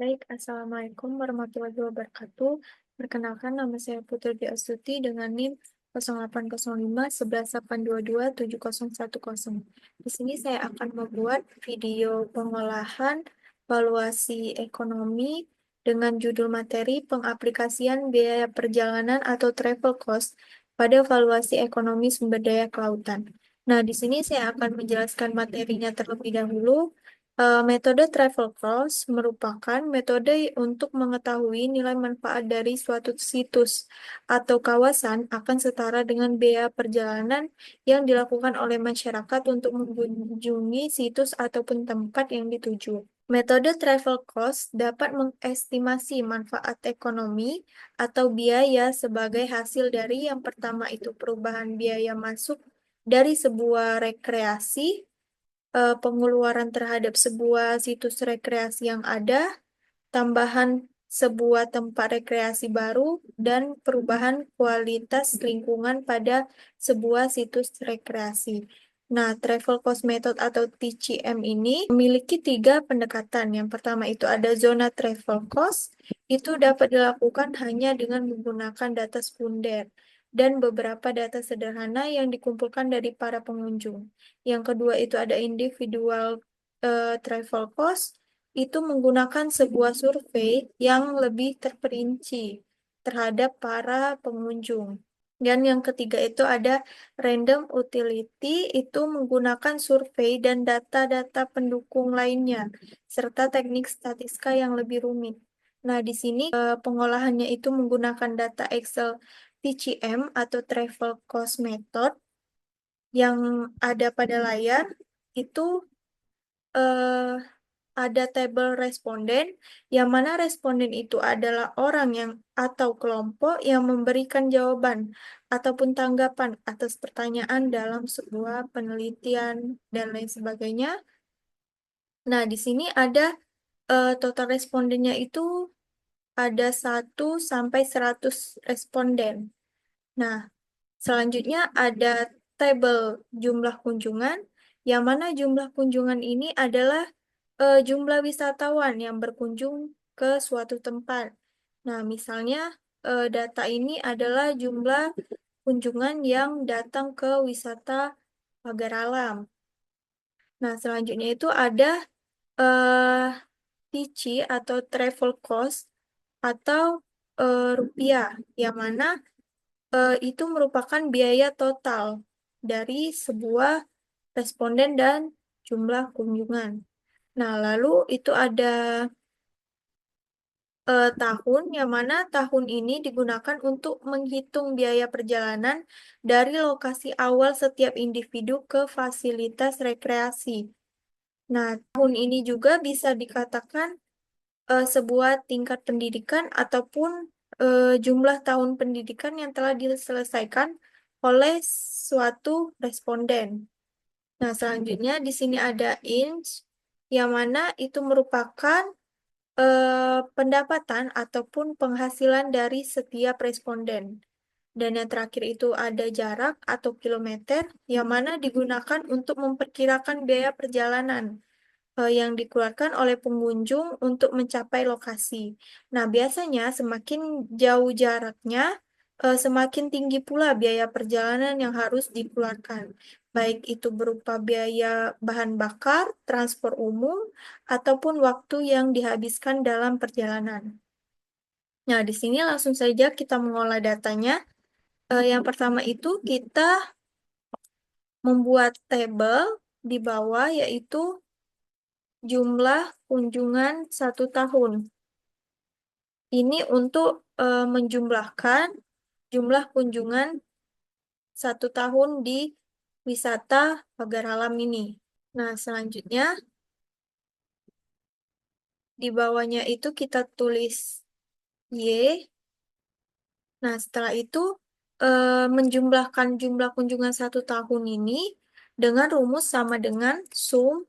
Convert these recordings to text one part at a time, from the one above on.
Baik, Assalamualaikum warahmatullahi wabarakatuh. Perkenalkan, nama saya Putri Dwi Astuti dengan NIM 0805 11822701. Di sini saya akan membuat video pengolahan valuasi ekonomi dengan judul materi pengaplikasian biaya perjalanan atau travel cost pada valuasi ekonomi sumber daya kelautan. Nah, di sini saya akan menjelaskan materinya terlebih dahulu. Metode travel cost merupakan metode untuk mengetahui nilai manfaat dari suatu situs atau kawasan akan setara dengan biaya perjalanan yang dilakukan oleh masyarakat untuk mengunjungi situs ataupun tempat yang dituju. Metode travel cost dapat mengestimasi manfaat ekonomi atau biaya sebagai hasil dari yang pertama itu perubahan biaya masuk dari sebuah rekreasi, pengeluaran terhadap sebuah situs rekreasi yang ada, tambahan sebuah tempat rekreasi baru, dan perubahan kualitas lingkungan pada sebuah situs rekreasi. Nah, travel cost method atau TCM ini memiliki tiga pendekatan. Yang pertama itu ada zona travel cost, itu dapat dilakukan hanya dengan menggunakan data sekunder dan beberapa data sederhana yang dikumpulkan dari para pengunjung. Yang kedua itu ada individual travel cost, itu menggunakan sebuah survei yang lebih terperinci terhadap para pengunjung. Dan yang ketiga itu ada random utility, itu menggunakan survei dan data-data pendukung lainnya, serta teknik statistika yang lebih rumit. Nah, di sini pengolahannya itu menggunakan data Excel TCM atau Travel Cost Method yang ada pada layar, itu eh, ada tabel responden, yang mana responden itu adalah orang yang atau kelompok yang memberikan jawaban ataupun tanggapan atas pertanyaan dalam sebuah penelitian dan lain sebagainya. Nah, di sini ada total respondennya itu ada 1 sampai 100 responden. Nah, selanjutnya ada tabel jumlah kunjungan, yang mana jumlah kunjungan ini adalah jumlah wisatawan yang berkunjung ke suatu tempat. Nah, misalnya data ini adalah jumlah kunjungan yang datang ke wisata pagar alam. Nah, selanjutnya itu ada eh, TC atau travel cost atau rupiah, yang mana itu merupakan biaya total dari sebuah responden dan jumlah kunjungan. Nah, lalu itu ada tahun, yang mana tahun ini digunakan untuk menghitung biaya perjalanan dari lokasi awal setiap individu ke fasilitas rekreasi. Nah, tahun ini juga bisa dikatakan sebuah tingkat pendidikan ataupun jumlah tahun pendidikan yang telah diselesaikan oleh suatu responden. Nah, selanjutnya di sini ada inch, yang mana itu merupakan pendapatan ataupun penghasilan dari setiap responden. Dan yang terakhir itu ada jarak atau kilometer, yang mana digunakan untuk memperkirakan biaya perjalanan yang dikeluarkan oleh pengunjung untuk mencapai lokasi. Nah, biasanya semakin jauh jaraknya, semakin tinggi pula biaya perjalanan yang harus dikeluarkan, baik itu berupa biaya bahan bakar, transport umum, ataupun waktu yang dihabiskan dalam perjalanan. Nah, di sini langsung saja kita mengolah datanya. Yang pertama itu kita membuat tabel di bawah, yaitu jumlah kunjungan 1 tahun. Ini untuk menjumlahkan jumlah kunjungan 1 tahun di wisata pagar alam ini. Nah, selanjutnya di bawahnya itu kita tulis Y. Nah, setelah itu menjumlahkan jumlah kunjungan 1 tahun ini dengan rumus sama dengan sum.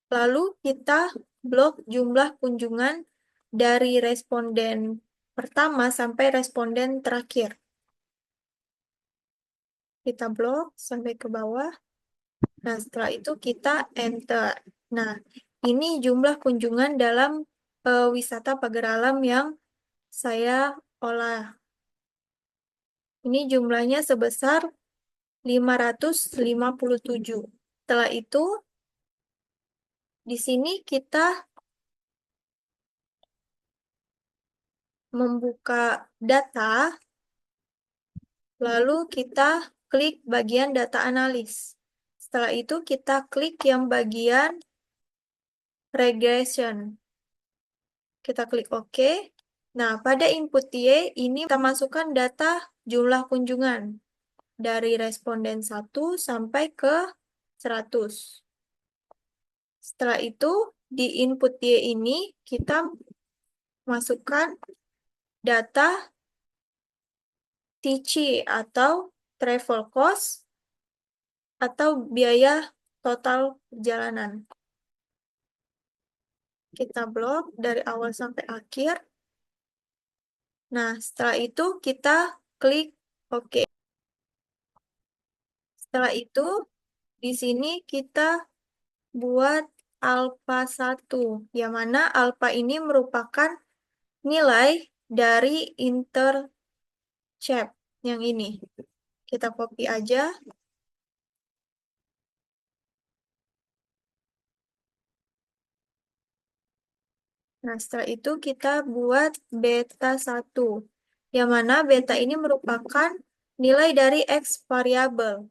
Lalu kita blok jumlah kunjungan dari responden pertama sampai responden terakhir. Kita blok sampai ke bawah. Nah, setelah itu kita enter. Nah, ini jumlah kunjungan dalam wisata pagar alam yang saya olah. Ini jumlahnya sebesar 557. Setelah itu, di sini kita membuka data, lalu kita klik bagian data analis. Setelah itu kita klik yang bagian regression. Kita klik OK. Nah, pada input Y ini kita masukkan data jumlah kunjungan dari responden 1 sampai ke 100. Setelah itu, di input Y ini kita masukkan data TC atau travel cost atau biaya total perjalanan. Kita blok dari awal sampai akhir. Nah, setelah itu kita klik OK. Setelah itu, di sini kita buat alpha 1, yang mana alpha ini merupakan nilai dari intercept yang ini. Kita copy aja. Nah, setelah itu kita buat beta 1, yang mana beta ini merupakan nilai dari X variabel.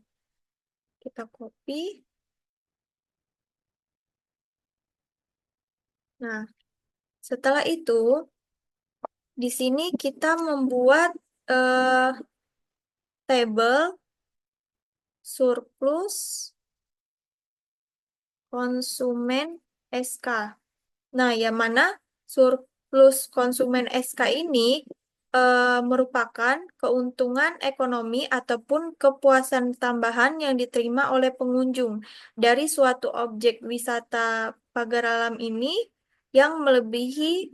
Kita copy. Nah, setelah itu, di sini kita membuat tabel surplus konsumen SK. Nah, yang mana surplus konsumen SK ini merupakan keuntungan ekonomi ataupun kepuasan tambahan yang diterima oleh pengunjung dari suatu objek wisata pagar alam ini yang melebihi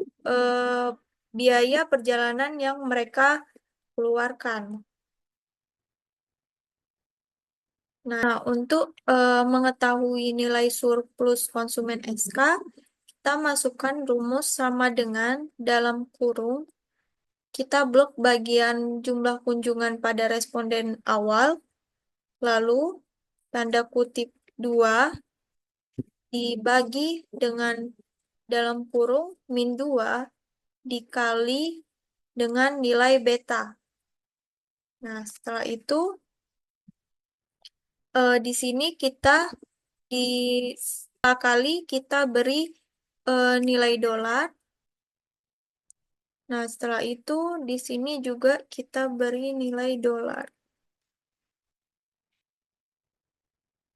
biaya perjalanan yang mereka keluarkan. Nah, untuk mengetahui nilai surplus konsumen SK, kita masukkan rumus sama dengan dalam kurung. Kita blok bagian jumlah kunjungan pada responden awal, lalu tanda kutip 2 dibagi dengan dalam kurung min 2 dikali dengan nilai beta. Nah, setelah itu di sini kita di kali kita beri nilai dolar. Nah, setelah itu di sini juga kita beri nilai dolar.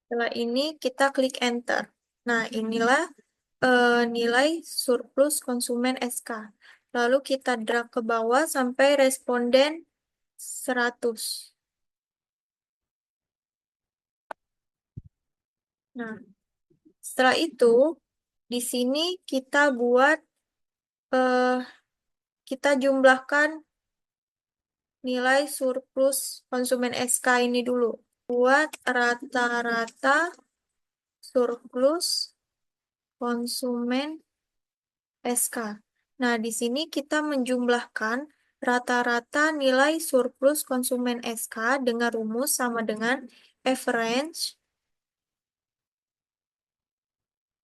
Setelah ini kita klik enter. Nah, inilah nilai surplus konsumen SK. Lalu kita drag ke bawah sampai responden 100. Nah, setelah itu di sini kita buat eh, kita jumlahkan nilai surplus konsumen SK ini dulu. Buat rata-rata surplus konsumen SK. Nah, di sini kita menjumlahkan rata-rata nilai surplus konsumen SK dengan rumus sama dengan average.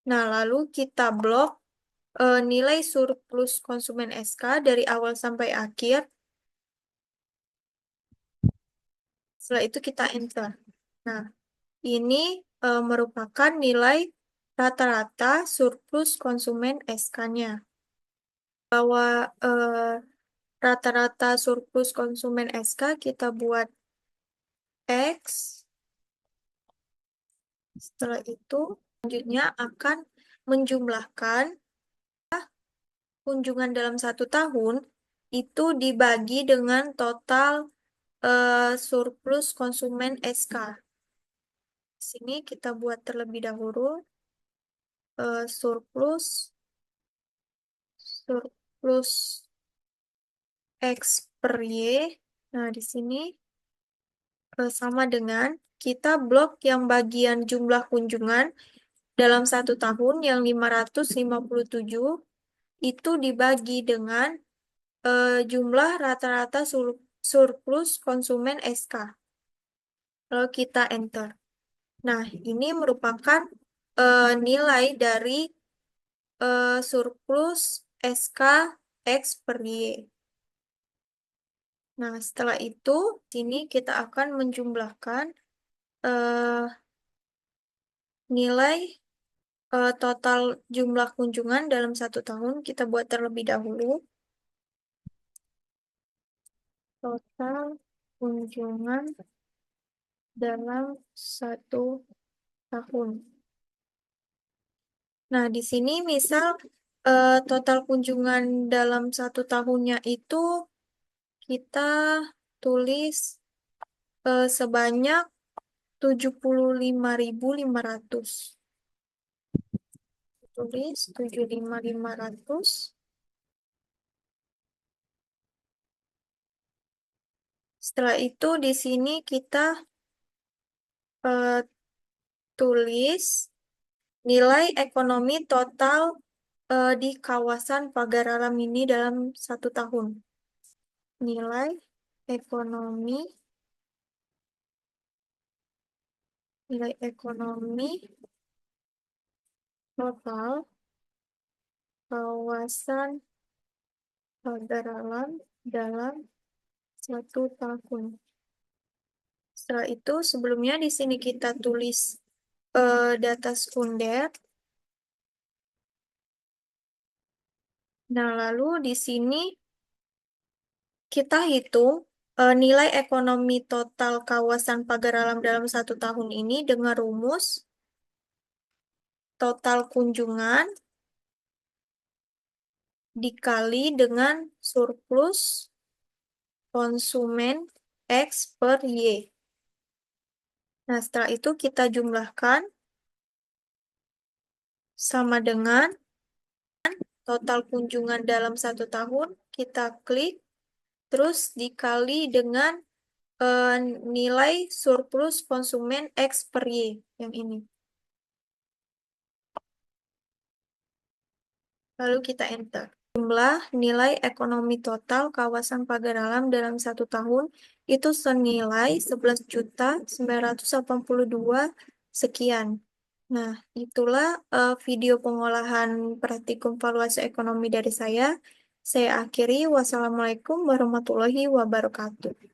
Nah, lalu kita blok nilai surplus konsumen SK dari awal sampai akhir. Setelah itu kita enter. Nah, ini merupakan nilai rata-rata surplus konsumen SK-nya. Bahwa rata-rata surplus konsumen SK kita buat X. Setelah itu, selanjutnya akan menjumlahkan kunjungan dalam 1 tahun itu dibagi dengan total surplus konsumen SK. Di sini kita buat terlebih dahulu surplus X per Y. Nah, di sini sama dengan kita blok yang bagian jumlah kunjungan dalam satu tahun yang 557 itu dibagi dengan jumlah rata-rata surplus konsumen SK. Lalu kita enter. Nah, ini merupakan nilai dari surplus SK X per Y. Nah, setelah itu, sini kita akan menjumlahkan eh, nilai total jumlah kunjungan dalam satu tahun. Kita buat terlebih dahulu. Total kunjungan dalam satu tahun. Nah, di sini misal total kunjungan dalam satu tahunnya itu kita tulis sebanyak 75.500. Tulis 75.500. Setelah itu di sini kita tulis nilai ekonomi total di kawasan Pagar Alam ini dalam satu tahun. Nilai ekonomi total kawasan Pagar Alam dalam satu tahun. Setelah itu sebelumnya di sini kita tulis data sekunder. Nah, lalu di sini kita hitung nilai ekonomi total kawasan Pagar Alam dalam satu tahun ini dengan rumus total kunjungan dikali dengan surplus konsumen X per Y. Nah, setelah itu kita jumlahkan sama dengan total kunjungan dalam satu tahun. Kita klik, terus dikali dengan eh, nilai surplus konsumen X per Y yang ini. Lalu kita enter. Jumlah nilai ekonomi total kawasan Pagar Alam dalam satu tahun itu senilai 11.982 sekian. Nah, itulah video pengolahan praktikum valuasi ekonomi dari saya. Saya akhiri. Wassalamualaikum warahmatullahi wabarakatuh.